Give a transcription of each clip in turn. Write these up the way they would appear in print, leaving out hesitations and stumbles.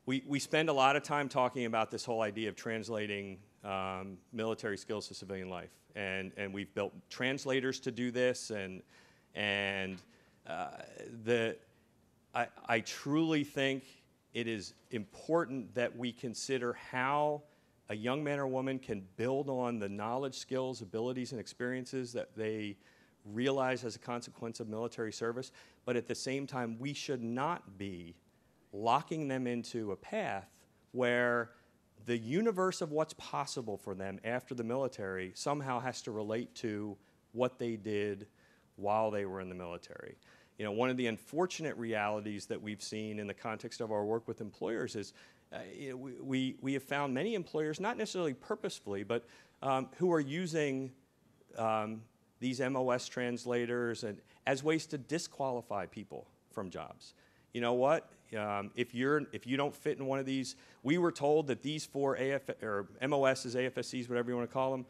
We spend a lot of time talking about this whole idea of translating military skills to civilian life, and we've built translators to do this, and I truly think it is important that we consider how a young man or woman can build on the knowledge, skills, abilities, and experiences that they realize as a consequence of military service, but at the same time, we should not be locking them into a path where the universe of what's possible for them after the military somehow has to relate to what they did while they were in the military. You know, one of the unfortunate realities that we've seen in the context of our work with employers is we have found many employers, not necessarily purposefully, but who are using these MOS translators as ways to disqualify people from jobs. You know what? If you don't fit in one of these, we were told that these four MOSs, AFSCs, whatever you want to call them,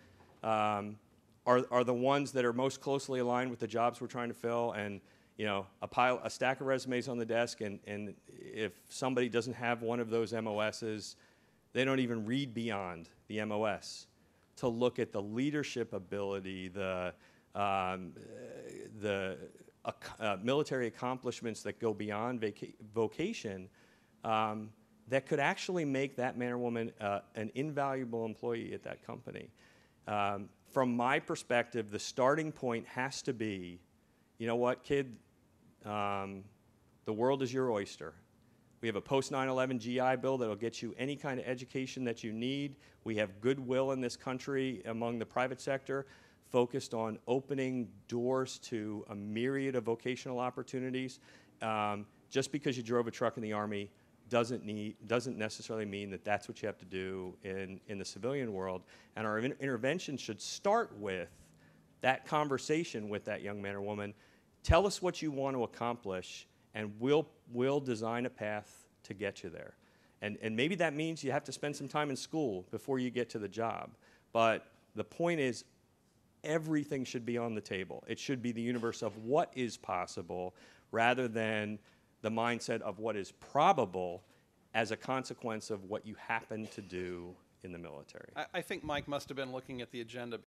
are the ones that are most closely aligned with the jobs we're trying to fill. And you know, a stack of resumes on the desk, and if somebody doesn't have one of those MOSs, they don't even read beyond the MOS to look at the leadership ability, the military accomplishments that go beyond vocation, that could actually make that man or woman an invaluable employee at that company. From my perspective, the starting point has to be, you know what, kid, the world is your oyster. We have a post-9/11 GI Bill that will get you any kind of education that you need. We have goodwill in this country among the private sector focused on opening doors to a myriad of vocational opportunities. Just because you drove a truck in the Army doesn't necessarily mean that that's what you have to do in the civilian world. And our intervention should start with that conversation with that young man or woman. Tell us what you want to accomplish, and we'll design a path to get you there. And maybe that means you have to spend some time in school before you get to the job. But the point is, everything should be on the table. It should be the universe of what is possible rather than the mindset of what is probable as a consequence of what you happen to do in the military. I think Mike must have been looking at the agenda